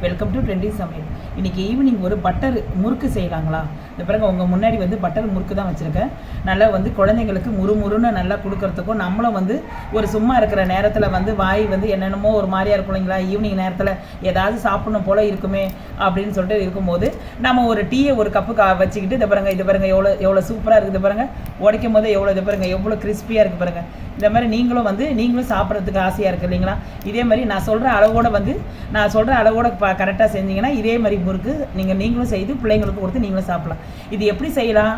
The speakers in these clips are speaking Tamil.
வெல்கம் டு ட்ரெண்டி சமையல். இன்றைக்கி ஈவினிங் ஒரு பட்டர் முறுக்கு செய்யலாங்களா? இந்த பிறகு உங்கள் முன்னாடி வந்து பட்டர் முறுக்கு தான் வச்சுருக்கேன். நல்லா வந்து குழந்தைங்களுக்கு முறுமுறுன்னு நல்லா கொடுக்கறதுக்கும், நம்மளும் வந்து ஒரு சும்மா இருக்கிற நேரத்தில் வந்து வாய் வந்து என்னென்னமோ ஒரு மாதிரியாக இருக்கும் இல்லைங்களா? ஈவினிங் நேரத்தில் ஏதாவது சாப்பிடணும் போல் இருக்குமே அப்படின்னு சொல்லிட்டு இருக்கும்போது நம்ம ஒரு டீயை ஒரு கப்பு வச்சுக்கிட்டு இது பாருங்க எவ்வளோ சூப்பராக இருக்குது. இது பாருங்க உடைக்கும் போது எவ்வளோ, இது பாருங்க எவ்வளோ கிறிஸ்பியாக இருக்குது பாருங்கள். இந்த மாதிரி நீங்களும் சாப்பிட்றதுக்கு ஆசையாக இருக்குது இல்லைங்களா? இதே மாதிரி நான் சொல்கிற அளவோட கரெக்டாக செஞ்சீங்கன்னா இதே மாதிரி முறுக்கு நீங்களும் செய்து பிள்ளைங்களுக்கு கொடுத்து நீங்களும் சாப்பிடலாம். இது எப்படி செய்யலாம்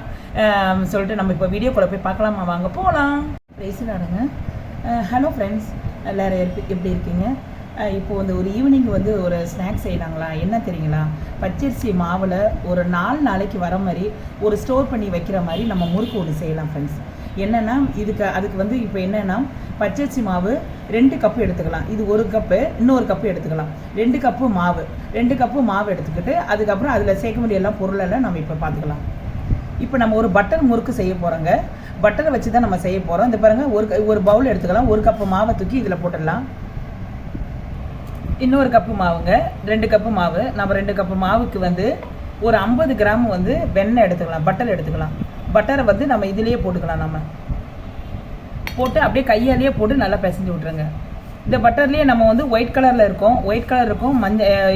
சொல்லிட்டு நம்ம இப்போ வீடியோக்குள்ளே போய் பார்க்கலாமா? வாங்க போகலாம். பேசுகிறாருங்க. ஹலோ ஃப்ரெண்ட்ஸ், எல்லோரும் எப்படி இருக்கீங்க? இப்போ வந்து ஒரு ஈவினிங் வந்து ஒரு ஸ்நாக்ஸ் செய்யலாங்களா? என்ன தெரியுங்களா? பச்சரிசி மாவில் ஒரு 4 நாளைக்கு வர மாதிரி ஒரு ஸ்டோர் பண்ணி வைக்கிற மாதிரி நம்ம முறுக்கு ஒன்று செய்யலாம் ஃப்ரெண்ட்ஸ். என்னென்னா அதுக்கு வந்து இப்போ என்னென்னா பச்சரிசி மாவு 2 கப்பு எடுத்துக்கலாம். இது 1 கப்பு, இன்னொரு கப்பு எடுத்துக்கலாம். 2 கப்பு மாவு எடுத்துக்கிட்டு அதுக்கப்புறம் அதில் சேர்க்க வேண்டிய எல்லா பொருளெல்லாம் நம்ம இப்போ பார்த்துக்கலாம். இப்போ நம்ம ஒரு பட்டர் முறுக்கு செய்ய போகிறோங்க. பட்டரை வச்சு தான் நம்ம செய்ய போகிறோம். இந்த பாருங்கள், ஒரு பவுல் எடுத்துக்கலாம். 1 கப்பு மாவை தூக்கி இதில் போட்டுடலாம். இன்னொரு கப்பு மாவுங்க, 2 கப்பு மாவு. நம்ம 2 கப்பு மாவுக்கு வந்து ஒரு 50 கிராம் வந்து வெண்ணெய் எடுத்துக்கலாம், பட்டர் எடுத்துக்கலாம். பட்டரை வந்து நம்ம இதிலேயே போட்டுக்கலாம். நம்ம போட்டு அப்படியே கையாலேயே போட்டு நல்லா பிசைஞ்சு விட்ருங்க. இந்த பட்டர்லேயே நம்ம வந்து ஒயிட் கலர் இருக்கும்,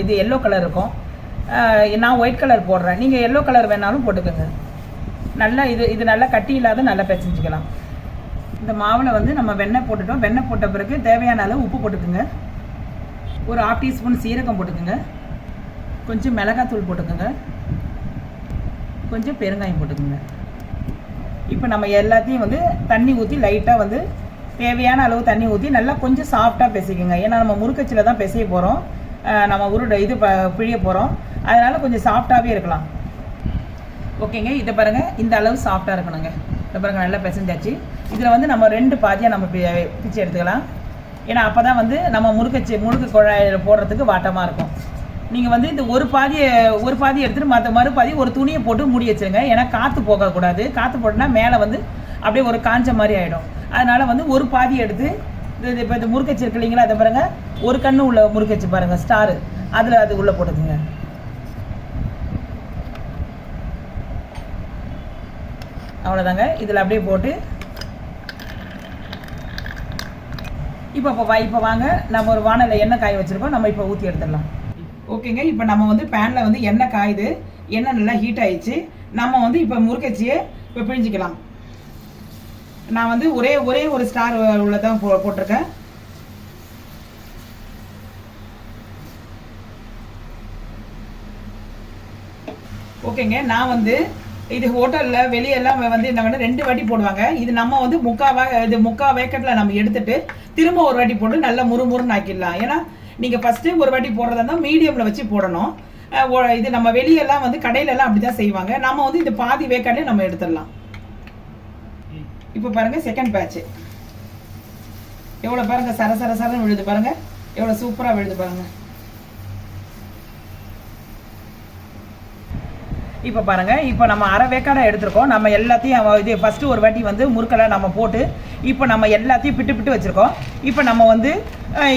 இது எல்லோ கலர் இருக்கும். நான் ஒயிட் கலர் போடுறேன், நீங்கள் எல்லோ கலர் வேணாலும் போட்டுக்கோங்க. நல்லா இது நல்லா கட்டி இல்லாத நல்லா பிசைஞ்சிக்கலாம். இந்த மாவில் வந்து நம்ம வெண்ணெய் போட்டுட்டோம். வெண்ணெய் போட்ட பிறகு தேவையான அளவு உப்பு போட்டுக்குங்க. ஒரு 1/2 டீஸ்பூன் சீரகம் போட்டுக்குங்க. கொஞ்சம் மிளகாத்தூள் போட்டுக்குங்க. கொஞ்சம் பெருங்காயம் போட்டுக்குங்க. இப்போ நம்ம எல்லாத்தையும் வந்து தண்ணி ஊற்றி லைட்டாக வந்து தேவையான அளவு தண்ணி ஊற்றி நல்லா கொஞ்சம் சாஃப்டாக பிசைக்குங்க. ஏன்னா நம்ம முறுக்கச்சில் தான் பிசைய போகிறோம், நம்ம பிழிய போகிறோம். அதனால் கொஞ்சம் சாஃப்டாகவே இருக்கலாம். ஓகேங்க, இதை பாருங்கள், இந்த அளவு சாஃப்டாக இருக்கணுங்க. இதை பாருங்கள், நல்லா பிசைஞ்சாச்சு. இதில் வந்து நம்ம 2 பாதியாக நம்ம பிச்சு எடுத்துக்கலாம். ஏன்னா அப்போ தான் வந்து நம்ம முறுக்கு குழாயில் போடுறதுக்கு வாட்டமாக இருக்கும். நீங்கள் வந்து இந்த ஒரு பாதி எடுத்துகிட்டு மறுபாதி ஒரு துணியை போட்டு மூடி வச்சுருங்க. ஏன்னா காற்று போகக்கூடாது. காற்று போட்டோன்னா மேலே வந்து அப்படியே ஒரு காஞ்ச மாதிரி ஆகிடும். அதனால் வந்து ஒரு பாதி எடுத்து இப்போ இந்த முறுக்கச்சு இருக்கு இல்லைங்களா? அதை பாருங்கள், ஒரு கண்ணு உள்ள முறுக்கச்சு பாருங்கள், ஸ்டாரு, அது உள்ளே போட்டுக்குங்க. அவ்வளோதாங்க. இதில் அப்படியே போட்டு இப்போ வாங்க, நம்ம ஒரு வானலில் எண்ணெய் காய வச்சுருக்கோம். நம்ம இப்போ ஊற்றி எடுத்துடலாம். ஓகேங்க, இப்போ நம்ம வந்து பேனில் வந்து எண்ணெய் காயுது. எண்ணெய் நல்லா ஹீட் ஆயிடுச்சு. நம்ம வந்து இப்போ முறுக்கச்சியை இப்போ பிழிஞ்சிக்கலாம். நான் வந்து ஒரே ஒரு ஸ்டார் உள்ளதான் போட்டிருக்கேன். ஓகேங்க, நான் வந்து இது ஹோட்டலில் வெளியெல்லாம் வந்து என்ன பண்ண 2 வாட்டி போடுவாங்க. இது நம்ம வந்து முக்கா வேக்கட்டில் நம்ம எடுத்துட்டு திரும்ப ஒரு வாட்டி போட்டு நல்லா முறுமுறுன்னு ஆக்கிடலாம். ஏன்னா நீங்கள் ஃபஸ்ட்டு ஒரு வாட்டி போடுறதா இருந்தால் மீடியமில் வச்சு போடணும். இது நம்ம வெளியெல்லாம் வந்து கடையிலெல்லாம் அப்படி தான் செய்வாங்க. நம்ம வந்து இந்த பாதி வேக்காட்லேயே நம்ம எடுத்துடலாம். இப்போ பாருங்கள், செகண்ட் பேட்ச்சு எவ்வளோ பாருங்கள், சரன்னு விழுது பாருங்கள், எவ்வளோ சூப்பராக விழுது பாருங்கள். இப்போ பாருங்கள், இப்போ நம்ம அரை வேக்காடை எடுத்துருக்கோம். நம்ம எல்லாத்தையும் இது ஃபஸ்ட்டு ஒரு வாட்டி வந்து முறுக்கெல்லாம் நம்ம போட்டு இப்போ நம்ம எல்லாத்தையும் பிட்டு வச்சுருக்கோம். இப்போ நம்ம வந்து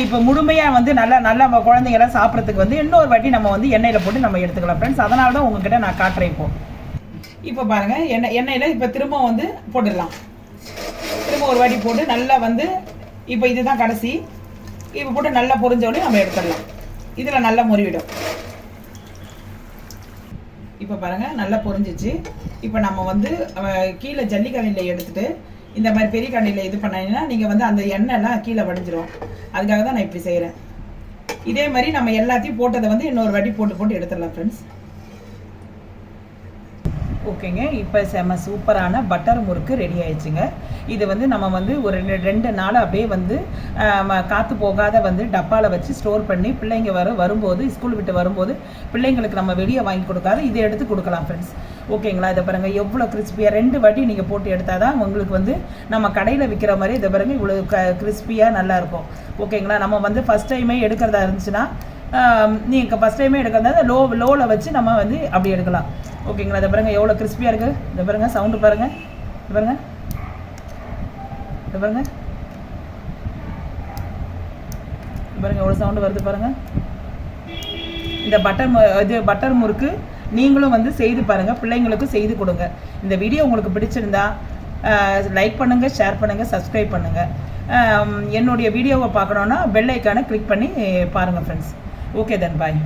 இப்போ முழுமையாக வந்து நல்லா குழந்தைங்களாம் சாப்பிட்றதுக்கு வந்து இன்னொரு வாட்டி நம்ம வந்து எண்ணெயில் போட்டு நம்ம எடுத்துக்கலாம் ஃப்ரெண்ட்ஸ். அதனால தான் உங்ககிட்ட நான் காட்டுறேன். இப்போ பாருங்கள், எண்ணெயில் இப்போ திரும்ப வந்து போட்டுடலாம். திரும்ப ஒரு வாட்டி போட்டு நல்லா வந்து இப்போ இதுதான் கடைசி. இப்போ போட்டு நல்லா பொரிஞ்சோடனே நம்ம எடுத்துடலாம். இதில் நல்லா முறிவிடும். இப்போ பாருங்கள், நல்லா பொரிஞ்சிச்சு. இப்போ நம்ம வந்து கீழே ஜல்லிக்கடையில் எடுத்துகிட்டு இந்த மாதிரி பெரிய கடையில் இது பண்ணீங்கன்னா நீங்கள் வந்து அந்த எண்ணெய்லாம் கீழே வடிஞ்சிரும். அதுக்காக தான் நான் இப்படி செய்கிறேன். இதே மாதிரி நம்ம எல்லாத்தையும் போட்டதை வந்து இன்னொரு வாட்டி போட்டு எடுத்துடலாம் ஃப்ரெண்ட்ஸ். ஓகேங்க, இப்போ செம்ம சூப்பரான பட்டர் முறுக்கு ரெடி ஆயிடுச்சுங்க. இது வந்து நம்ம வந்து ஒரு 2 நாள் அப்படியே வந்து காற்று போகாத வந்து டப்பாவில் வச்சு ஸ்டோர் பண்ணி பிள்ளைங்க வரும்போது ஸ்கூல் விட்டு வரும்போது பிள்ளைங்களுக்கு நம்ம வெளியே வாங்கி கொடுக்காத இதை எடுத்து கொடுக்கலாம் ஃப்ரெண்ட்ஸ். ஓகேங்களா? இதை பாருங்கள், எவ்வளோ கிறிஸ்பியாக 2 வாட்டி நீங்கள் போட்டு எடுத்தால் தான் உங்களுக்கு வந்து நம்ம கடையில் விற்கிற மாதிரி இதை பாருங்கள் இவ்வளோ கிறிஸ்பியாக நல்லாயிருக்கும். ஓகேங்களா? நம்ம வந்து ஃபஸ்ட் டைமே எடுக்கிறதா இருந்துச்சுன்னா நீங்கள் ஃபஸ்ட் டைமே எடுக்கிறதா லோவில் வச்சு நம்ம வந்து அப்படி எடுக்கலாம். ஓகேங்களா? இதை பாருங்கள், எவ்வளோ கிறிஸ்பியாக இருக்குது. இதை பாருங்கள், சவுண்டு பாருங்கள். இதை பாருங்கள் எவ்வளோ சவுண்டு வருது பாருங்கள். இந்த பட்டர் முறுக்கு நீங்களும் வந்து செய்து பாருங்கள், பிள்ளைங்களுக்கும் செய்து கொடுங்க. இந்த வீடியோ உங்களுக்கு பிடிச்சிருந்தா லைக் பண்ணுங்கள், ஷேர் பண்ணுங்கள், சப்ஸ்கிரைப் பண்ணுங்கள். என்னுடைய வீடியோவை பார்க்கணுன்னா பெல் ஐக்கானை கிளிக் பண்ணி பாருங்கள் ஃப்ரெண்ட்ஸ். ஓகே தென் பாய்.